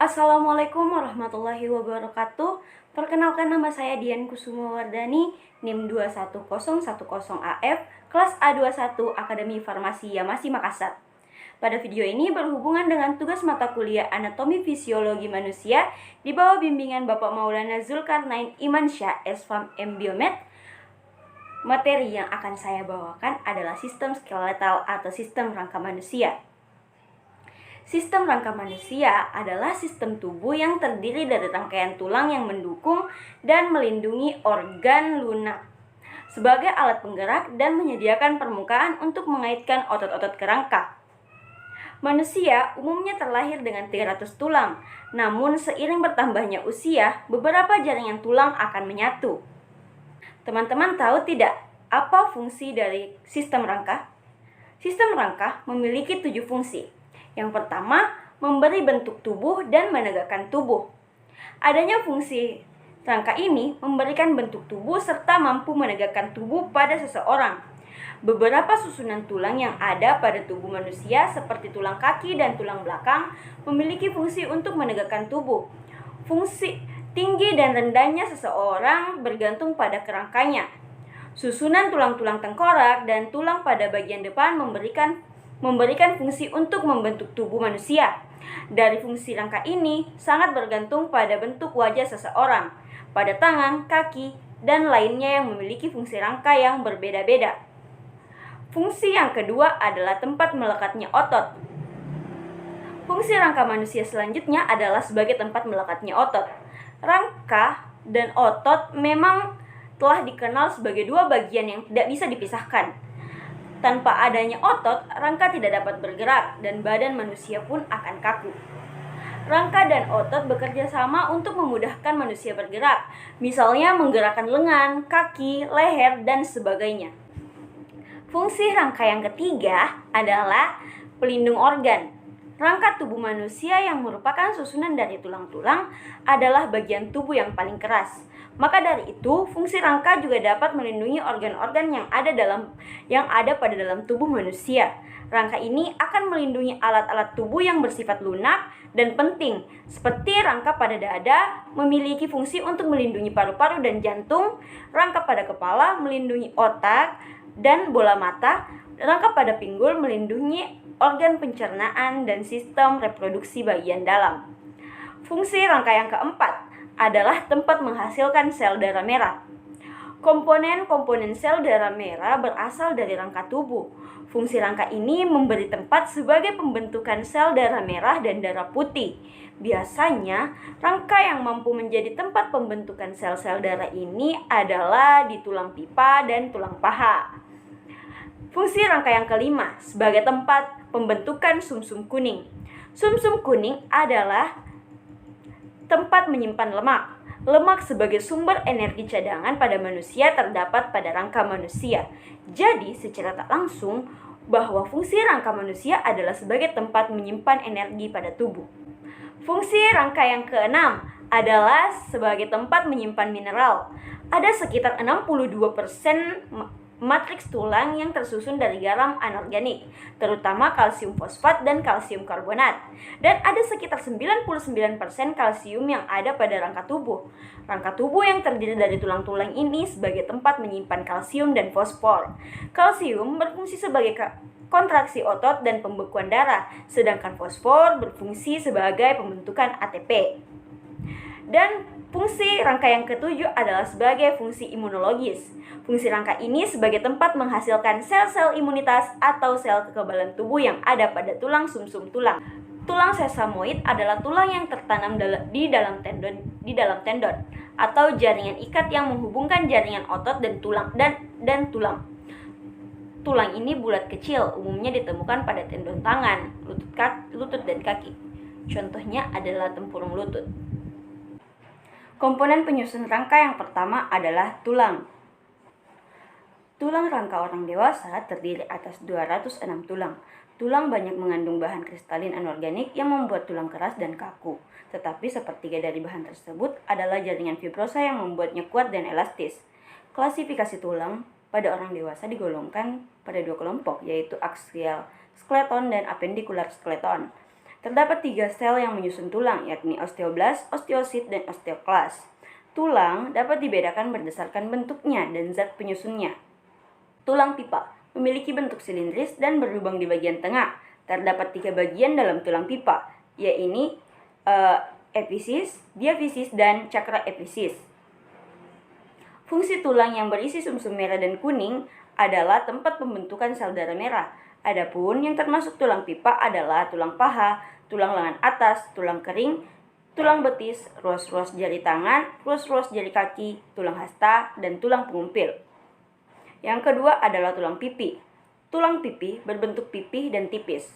Assalamualaikum warahmatullahi wabarakatuh. Perkenalkan, nama saya Dian Kusuma Wardani, NIM 21010AF, kelas A21 Akademi Farmasi Yamasi Makassar. Pada video ini berhubungan dengan tugas mata kuliah Anatomi Fisiologi Manusia di bawah bimbingan Bapak Maulana Zulkarnain Imansyah, S.Farm M Biomed. Materi yang akan saya bawakan adalah sistem skeletal atau sistem rangka manusia. Sistem rangka manusia adalah sistem tubuh yang terdiri dari rangkaian tulang yang mendukung dan melindungi organ lunak sebagai alat penggerak dan menyediakan permukaan untuk mengaitkan otot-otot ke rangka. Manusia umumnya terlahir dengan 300 tulang, namun seiring bertambahnya usia, beberapa jaringan tulang akan menyatu. Teman-teman tahu tidak apa fungsi dari sistem rangka? Sistem rangka memiliki 7 fungsi. Yang pertama, memberi bentuk tubuh dan menegakkan tubuh. Adanya fungsi rangka ini memberikan bentuk tubuh serta mampu menegakkan tubuh pada seseorang. Beberapa susunan tulang yang ada pada tubuh manusia seperti tulang kaki dan tulang belakang memiliki fungsi untuk menegakkan tubuh. Fungsi tinggi dan rendahnya seseorang bergantung pada kerangkanya. Susunan tulang-tulang tengkorak dan tulang pada bagian depan memberikan fungsi untuk membentuk tubuh manusia. Dari fungsi rangka ini sangat bergantung pada bentuk wajah seseorang, pada tangan, kaki, dan lainnya yang memiliki fungsi rangka yang berbeda-beda. Fungsi yang kedua adalah tempat melekatnya otot. Fungsi rangka manusia selanjutnya adalah sebagai tempat melekatnya otot. Rangka dan otot memang telah dikenal sebagai dua bagian yang tidak bisa dipisahkan. Tanpa adanya otot, rangka tidak dapat bergerak dan badan manusia pun akan kaku. Rangka dan otot bekerja sama untuk memudahkan manusia bergerak, misalnya menggerakkan lengan, kaki, leher, dan sebagainya. Fungsi rangka yang ketiga adalah pelindung organ. Rangka tubuh manusia yang merupakan susunan dari tulang-tulang adalah bagian tubuh yang paling keras. Maka dari itu, fungsi rangka juga dapat melindungi organ-organ yang ada pada dalam tubuh manusia. Rangka ini akan melindungi alat-alat tubuh yang bersifat lunak dan penting, seperti rangka pada dada memiliki fungsi untuk melindungi paru-paru dan jantung, rangka pada kepala melindungi otak dan bola mata, rangka pada pinggul melindungi organ pencernaan dan sistem reproduksi bagian dalam. Fungsi rangka yang keempat adalah tempat menghasilkan sel darah merah. Komponen-komponen sel darah merah berasal dari rangka tubuh. Fungsi rangka ini memberi tempat sebagai pembentukan sel darah merah dan darah putih. Biasanya, rangka yang mampu menjadi tempat pembentukan sel-sel darah ini adalah di tulang pipa dan tulang paha. Fungsi rangka yang kelima sebagai tempat pembentukan sumsum kuning. Sumsum kuning adalah tempat menyimpan lemak. Lemak sebagai sumber energi cadangan pada manusia terdapat pada rangka manusia. Jadi, secara tak langsung, bahwa fungsi rangka manusia adalah sebagai tempat menyimpan energi pada tubuh. Fungsi rangka yang keenam adalah sebagai tempat menyimpan mineral. Ada sekitar 62% matriks tulang yang tersusun dari garam anorganik, terutama kalsium fosfat dan kalsium karbonat. Dan ada sekitar 99% kalsium yang ada pada rangka tubuh. Rangka tubuh yang terdiri dari tulang-tulang ini sebagai tempat menyimpan kalsium dan fosfor. Kalsium berfungsi sebagai kontraksi otot dan pembekuan darah, sedangkan fosfor berfungsi sebagai pembentukan ATP. Dan fungsi rangka yang ketujuh adalah sebagai fungsi imunologis. Fungsi rangka ini sebagai tempat menghasilkan sel-sel imunitas atau sel kekebalan tubuh yang ada pada tulang sumsum tulang. Tulang sesamoid adalah tulang yang tertanam di dalam tendon atau jaringan ikat yang menghubungkan jaringan otot dan tulang. Tulang ini bulat kecil, umumnya ditemukan pada tendon tangan, lutut dan kaki. Contohnya adalah tempurung lutut. Komponen penyusun rangka yang pertama adalah tulang. Tulang rangka orang dewasa terdiri atas 206 tulang. Tulang banyak mengandung bahan kristalin anorganik yang membuat tulang keras dan kaku. Tetapi sepertiga dari bahan tersebut adalah jaringan fibrosa yang membuatnya kuat dan elastis. Klasifikasi tulang pada orang dewasa digolongkan pada dua kelompok, yaitu axial skeleton dan appendicular skeleton. Terdapat 3 sel yang menyusun tulang, yakni osteoblast, osteosit, dan osteoklas. Tulang dapat dibedakan berdasarkan bentuknya dan zat penyusunnya. Tulang pipa memiliki bentuk silindris dan berlubang di bagian tengah. Terdapat 3 bagian dalam tulang pipa, yaitu episis, diafisis, dan cakra episis. Fungsi tulang yang berisi sumsum merah dan kuning adalah tempat pembentukan sel darah merah. Adapun yang termasuk tulang pipa adalah tulang paha, tulang lengan atas, tulang kering, tulang betis, ruas-ruas jari tangan, ruas-ruas jari kaki, tulang hasta, dan tulang pengumpil. Yang kedua adalah tulang pipi. Tulang pipi berbentuk pipih dan tipis.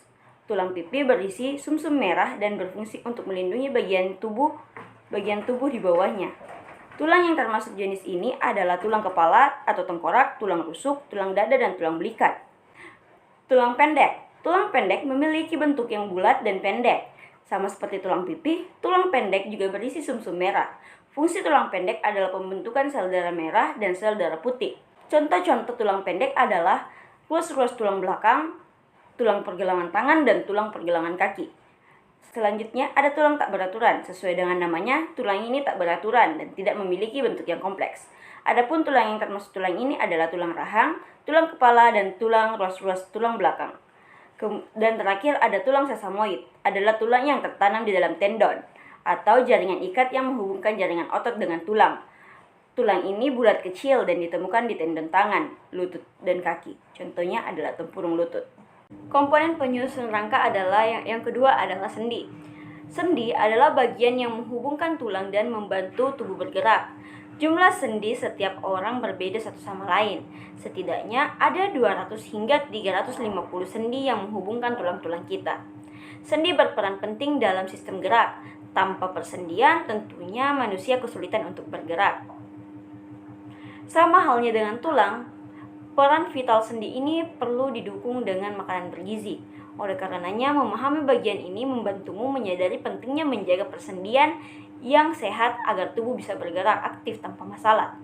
Tulang pipi berisi sumsum merah dan berfungsi untuk melindungi bagian tubuh di bawahnya. Tulang yang termasuk jenis ini adalah tulang kepala atau tengkorak, tulang rusuk, tulang dada, dan tulang belikat. Tulang pendek. Tulang pendek memiliki bentuk yang bulat dan pendek. Sama seperti tulang pipi, tulang pendek juga berisi sumsum merah. Fungsi tulang pendek adalah pembentukan sel darah merah dan sel darah putih. Contoh-contoh tulang pendek adalah ruas-ruas tulang belakang, tulang pergelangan tangan, dan tulang pergelangan kaki. Selanjutnya ada tulang tak beraturan. Sesuai dengan namanya, tulang ini tak beraturan dan tidak memiliki bentuk yang kompleks. Adapun tulang yang termasuk tulang ini adalah tulang rahang, tulang kepala, dan tulang ruas-ruas tulang belakang. Dan terakhir ada tulang sesamoid, adalah tulang yang tertanam di dalam tendon atau jaringan ikat yang menghubungkan jaringan otot dengan tulang. Tulang ini bulat kecil dan ditemukan di tendon tangan, lutut, dan kaki. Contohnya adalah tempurung lutut. Komponen penyusun rangka adalah yang kedua adalah sendi. Sendi adalah bagian yang menghubungkan tulang dan membantu tubuh bergerak. Jumlah sendi setiap orang berbeda satu sama lain. Setidaknya ada 200 hingga 350 sendi yang menghubungkan tulang-tulang kita. Sendi berperan penting dalam sistem gerak. Tanpa persendian, tentunya manusia kesulitan untuk bergerak. Sama halnya dengan tulang, peran vital sendi ini perlu didukung dengan makanan bergizi. Oleh karenanya, memahami bagian ini membantumu menyadari pentingnya menjaga persendian yang sehat agar tubuh bisa bergerak aktif tanpa masalah.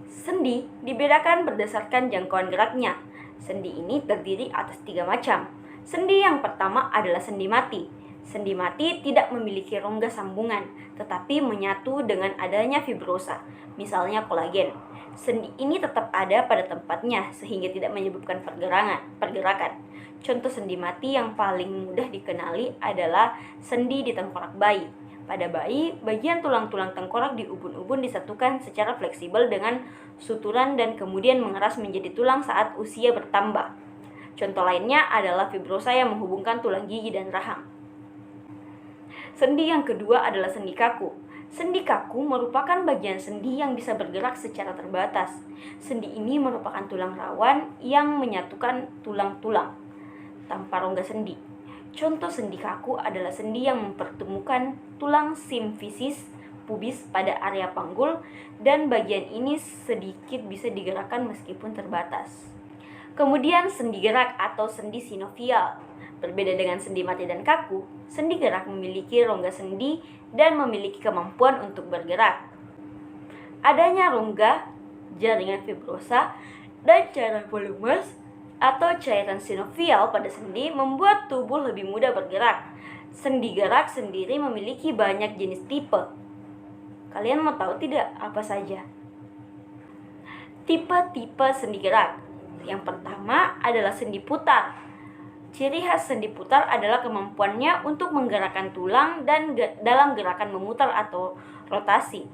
Sendi dibedakan berdasarkan jangkauan geraknya. Sendi ini terdiri atas 3 macam. Sendi yang pertama adalah sendi mati. Sendi mati tidak memiliki rongga sambungan, tetapi menyatu dengan adanya fibrosa, misalnya kolagen. Sendi ini tetap ada pada tempatnya sehingga tidak menyebabkan pergerakan. Contoh sendi mati yang paling mudah dikenali adalah sendi di tengkorak bayi. Pada bayi, bagian tulang-tulang tengkorak di ubun-ubun disatukan secara fleksibel dengan suturan dan kemudian mengeras menjadi tulang saat usia bertambah. Contoh lainnya adalah fibrosa yang menghubungkan tulang gigi dan rahang. Sendi yang kedua adalah sendi kaku. Sendi kaku merupakan bagian sendi yang bisa bergerak secara terbatas. Sendi ini merupakan tulang rawan yang menyatukan tulang-tulang tanpa rongga sendi. Contoh sendi kaku adalah sendi yang mempertemukan tulang simfisis pubis pada area panggul dan bagian ini sedikit bisa digerakkan meskipun terbatas. Kemudian sendi gerak atau sendi sinovial. Berbeda dengan sendi mati dan kaku, sendi gerak memiliki rongga sendi dan memiliki kemampuan untuk bergerak. Adanya rongga, jaringan fibrosa, dan cairan volumes atau cairan sinovial pada sendi membuat tubuh lebih mudah bergerak. Sendi gerak sendiri memiliki banyak jenis tipe. Kalian mau tahu tidak apa saja? Tipe-tipe sendi gerak. Yang pertama adalah sendi putar. Ciri khas sendi putar adalah kemampuannya untuk menggerakkan tulang dan dalam gerakan memutar atau rotasi.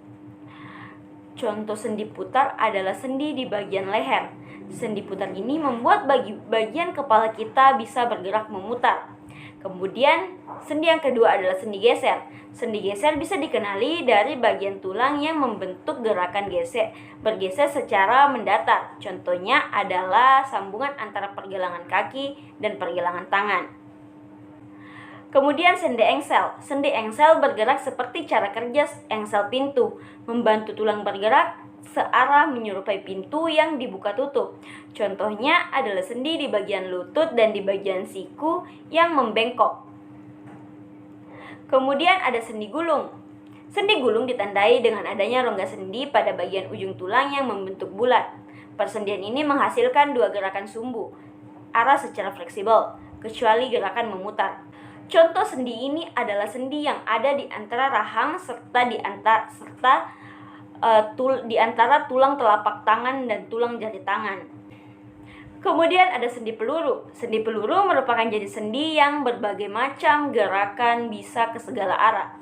Contoh sendi putar adalah sendi di bagian leher. Sendi putar ini membuat bagian kepala kita bisa bergerak memutar. Kemudian, sendi yang kedua adalah sendi geser. Sendi geser bisa dikenali dari bagian tulang yang membentuk gerakan bergeser secara mendatar. Contohnya adalah sambungan antara pergelangan kaki dan pergelangan tangan. Kemudian sendi engsel. Sendi engsel bergerak seperti cara kerja engsel pintu, membantu tulang bergerak searah menyerupai pintu yang dibuka tutup. Contohnya adalah sendi di bagian lutut dan di bagian siku yang membengkok. Kemudian ada sendi gulung. Sendi gulung ditandai dengan adanya rongga sendi pada bagian ujung tulang yang membentuk bulat. Persendian ini menghasilkan 2 gerakan sumbu, arah secara fleksibel. kecuali gerakan memutar. Contoh sendi ini adalah sendi yang ada di antara rahang serta di antara tulang telapak tangan dan tulang jari tangan. Kemudian ada sendi peluru. Sendi peluru merupakan jenis sendi yang berbagai macam gerakan bisa ke segala arah,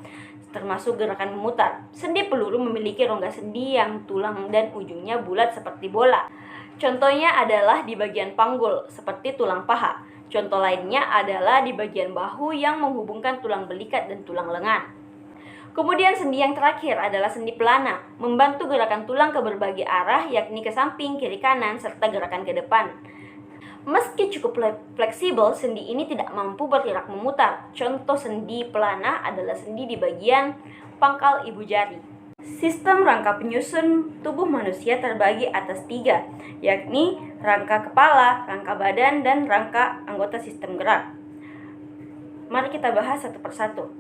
termasuk gerakan memutar. Sendi peluru memiliki rongga sendi yang tulang dan ujungnya bulat seperti bola. Contohnya adalah di bagian panggul, seperti tulang paha. Contoh lainnya adalah di bagian bahu yang menghubungkan tulang belikat dan tulang lengan. Kemudian sendi yang terakhir adalah sendi pelana, membantu gerakan tulang ke berbagai arah, yakni ke samping, kiri, kanan, serta gerakan ke depan. Meski cukup fleksibel, sendi ini tidak mampu bergerak memutar. Contoh sendi pelana adalah sendi di bagian pangkal ibu jari. Sistem rangka penyusun tubuh manusia terbagi atas 3, yakni rangka kepala, rangka badan, dan rangka anggota sistem gerak. Mari kita bahas satu persatu.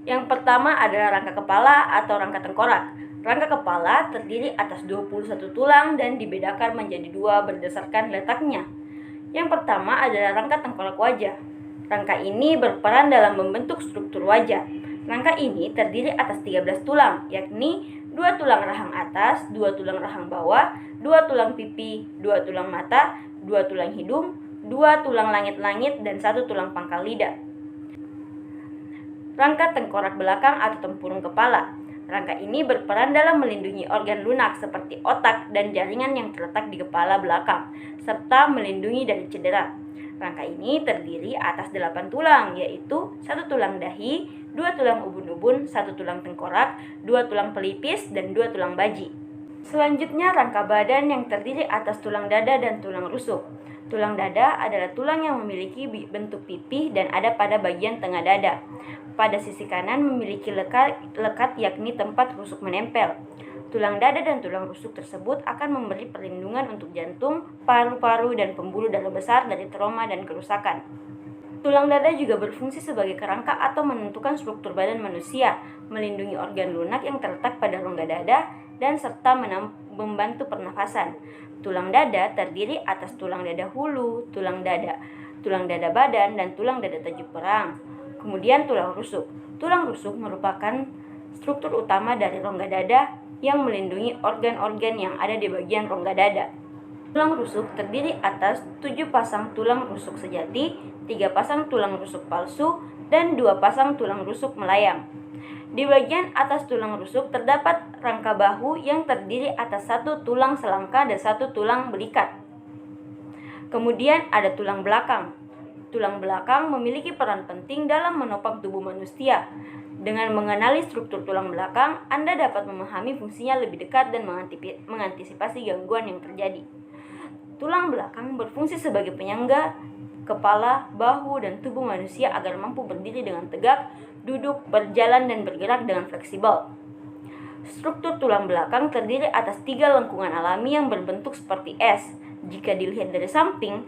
Yang pertama adalah rangka kepala atau rangka tengkorak. Rangka kepala terdiri atas 21 tulang dan dibedakan menjadi 2 berdasarkan letaknya. Yang pertama adalah rangka tengkorak wajah. Rangka ini berperan dalam membentuk struktur wajah. Rangka ini terdiri atas 13 tulang, yakni 2 tulang rahang atas, 2 tulang rahang bawah, 2 tulang pipi, 2 tulang mata, 2 tulang hidung, 2 tulang langit-langit, dan 1 tulang pangkal lidah. Rangka tengkorak belakang atau tempurung kepala. Rangka ini berperan dalam melindungi organ lunak seperti otak dan jaringan yang terletak di kepala belakang, serta melindungi dari cedera. Rangka ini terdiri atas 8 tulang, yaitu 1 tulang dahi, 2 tulang ubun-ubun, 1 tulang tengkorak, 2 tulang pelipis, dan 2 tulang baji. Selanjutnya rangka badan yang terdiri atas tulang dada dan tulang rusuk. Tulang dada adalah tulang yang memiliki bentuk pipih dan ada pada bagian tengah dada. Pada sisi kanan memiliki lekat yakni tempat rusuk menempel. Tulang dada dan tulang rusuk tersebut akan memberi perlindungan untuk jantung, paru-paru, dan pembuluh darah besar dari trauma dan kerusakan. Tulang dada juga berfungsi sebagai kerangka atau menentukan struktur badan manusia, melindungi organ lunak yang terletak pada rongga dada, dan serta membantu pernafasan. Tulang dada terdiri atas tulang dada hulu, tulang dada badan, dan tulang dada tajuk perang. Kemudian tulang rusuk. Tulang rusuk merupakan struktur utama dari rongga dada yang melindungi organ-organ yang ada di bagian rongga dada. Tulang rusuk terdiri atas 7 pasang tulang rusuk sejati, 3 pasang tulang rusuk palsu, dan 2 pasang tulang rusuk melayang. Di bagian atas tulang rusuk terdapat rangka bahu yang terdiri atas 1 tulang selangka dan 1 tulang belikat. Kemudian ada tulang belakang. Tulang belakang memiliki peran penting dalam menopang tubuh manusia. Dengan mengenali struktur tulang belakang, Anda dapat memahami fungsinya lebih dekat dan mengantisipasi gangguan yang terjadi. Tulang belakang berfungsi sebagai penyangga kepala, bahu, dan tubuh manusia agar mampu berdiri dengan tegak, duduk, berjalan, dan bergerak dengan fleksibel. Struktur tulang belakang terdiri atas 3 lengkungan alami yang berbentuk seperti S. Jika dilihat dari samping,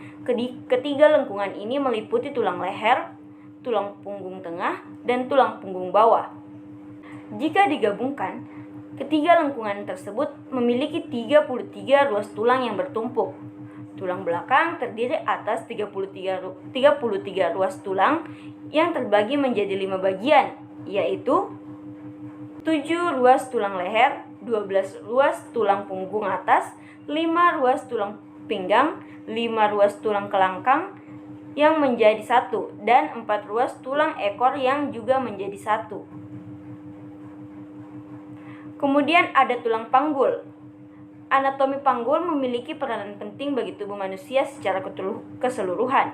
ketiga lengkungan ini meliputi tulang leher, tulang punggung tengah, dan tulang punggung bawah. Jika digabungkan, ketiga lengkungan tersebut memiliki 33 ruas tulang yang bertumpuk. Tulang belakang terdiri atas 33 ruas tulang yang terbagi menjadi 5 bagian, yaitu 7 ruas tulang leher, 12 ruas tulang punggung atas, 5 ruas tulang pinggang, 5 ruas tulang kelangkang yang menjadi 1, dan 4 ruas tulang ekor yang juga menjadi 1. Kemudian ada tulang panggul. Anatomi panggul memiliki peranan penting bagi tubuh manusia secara keseluruhan.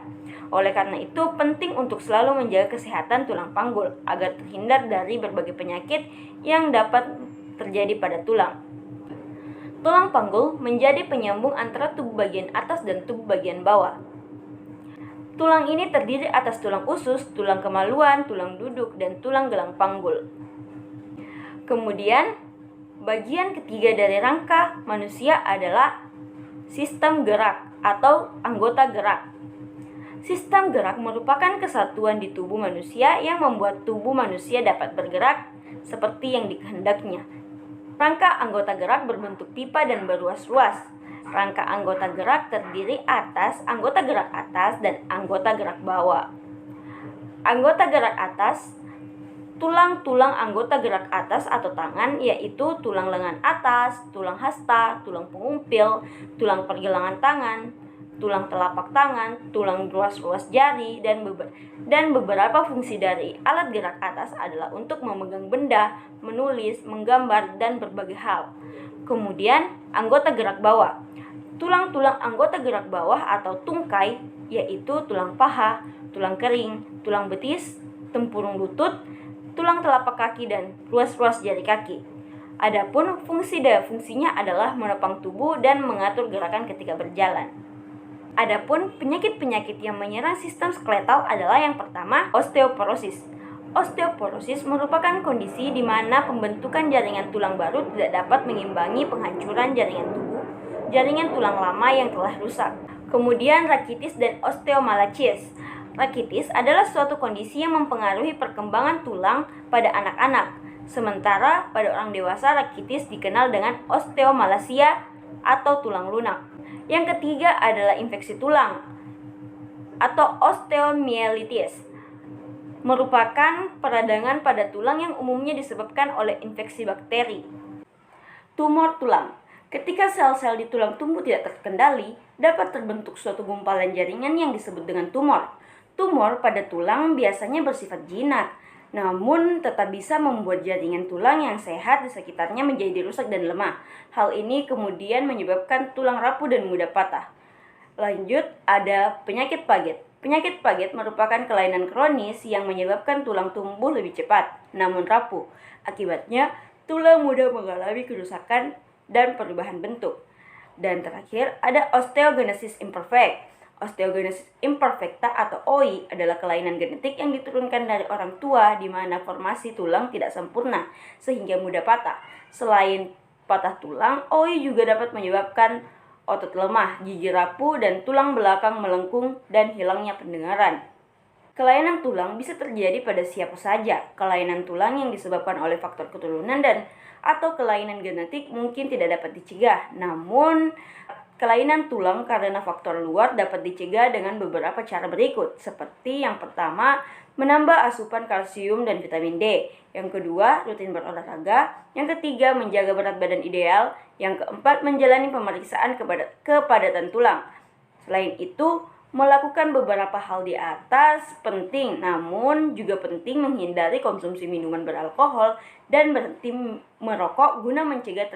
Oleh karena itu, penting untuk selalu menjaga kesehatan tulang panggul agar terhindar dari berbagai penyakit yang dapat terjadi pada tulang. Tulang panggul menjadi penyambung antara tubuh bagian atas dan tubuh bagian bawah. Tulang ini terdiri atas tulang usus, tulang kemaluan, tulang duduk, dan tulang gelang panggul. Kemudian, bagian ketiga dari rangka manusia adalah sistem gerak atau anggota gerak. Sistem gerak merupakan kesatuan di tubuh manusia yang membuat tubuh manusia dapat bergerak seperti yang dikehendaknya. Rangka anggota gerak berbentuk pipa dan berruas-ruas. Rangka anggota gerak terdiri atas anggota gerak atas dan anggota gerak bawah. Anggota gerak atas, tulang-tulang anggota gerak atas atau tangan yaitu tulang lengan atas, tulang hasta, tulang pengumpil, tulang pergelangan tangan, tulang telapak tangan, tulang ruas-ruas jari, dan beberapa fungsi dari alat gerak atas adalah untuk memegang benda, menulis, menggambar, dan berbagai hal. Kemudian, anggota gerak bawah. Tulang-tulang anggota gerak bawah atau tungkai yaitu tulang paha, tulang kering, tulang betis, tempurung lutut, tulang telapak kaki, dan ruas-ruas jari kaki. Adapun fungsinya adalah menopang tubuh dan mengatur gerakan ketika berjalan. Adapun penyakit-penyakit yang menyerang sistem skeletal adalah yang pertama, osteoporosis. Osteoporosis merupakan kondisi di mana pembentukan jaringan tulang baru tidak dapat mengimbangi penghancuran jaringan tulang lama yang telah rusak. Kemudian rakitis dan osteomalacia. Rakitis adalah suatu kondisi yang mempengaruhi perkembangan tulang pada anak-anak. Sementara pada orang dewasa rakitis dikenal dengan osteomalacia atau tulang lunak. Yang ketiga adalah infeksi tulang atau osteomyelitis. Merupakan peradangan pada tulang yang umumnya disebabkan oleh infeksi bakteri. Tumor tulang. Ketika sel-sel di tulang tumbuh tidak terkendali, dapat terbentuk suatu gumpalan jaringan yang disebut dengan tumor. Tumor pada tulang biasanya bersifat jinak, namun tetap bisa membuat jaringan tulang yang sehat di sekitarnya menjadi rusak dan lemah. Hal ini kemudian menyebabkan tulang rapuh dan mudah patah. Lanjut, ada penyakit Paget. Penyakit Paget merupakan kelainan kronis yang menyebabkan tulang tumbuh lebih cepat, namun rapuh. Akibatnya, tulang mudah mengalami kerusakan dan perubahan bentuk. Dan terakhir, ada osteogenesis imperfect. Osteogenesis imperfecta atau OI adalah kelainan genetik yang diturunkan dari orang tua di mana formasi tulang tidak sempurna sehingga mudah patah. Selain patah tulang, OI juga dapat menyebabkan otot lemah, gigi rapuh, dan tulang belakang melengkung dan hilangnya pendengaran. Kelainan tulang bisa terjadi pada siapa saja. Kelainan tulang yang disebabkan oleh faktor keturunan atau kelainan genetik mungkin tidak dapat dicegah. Namun, kelainan tulang karena faktor luar dapat dicegah dengan beberapa cara berikut. Seperti yang pertama, menambah asupan kalsium dan vitamin D. Yang kedua, rutin berolahraga. Yang ketiga, menjaga berat badan ideal. Yang keempat, menjalani pemeriksaan kepadatan tulang. Selain itu, melakukan beberapa hal di atas penting, namun juga penting menghindari konsumsi minuman beralkohol dan berhenti merokok guna mencegah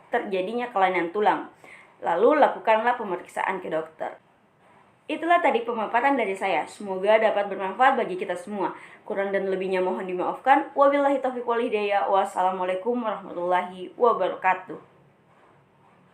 terjadinya kelainan tulang. Lalu lakukanlah pemeriksaan ke dokter. Itulah tadi pemaparan dari saya. Semoga dapat bermanfaat bagi kita semua. Kurang dan lebihnya mohon dimaafkan. Wabillahi taufiq wal hidayah. Wassalamualaikum warahmatullahi wabarakatuh.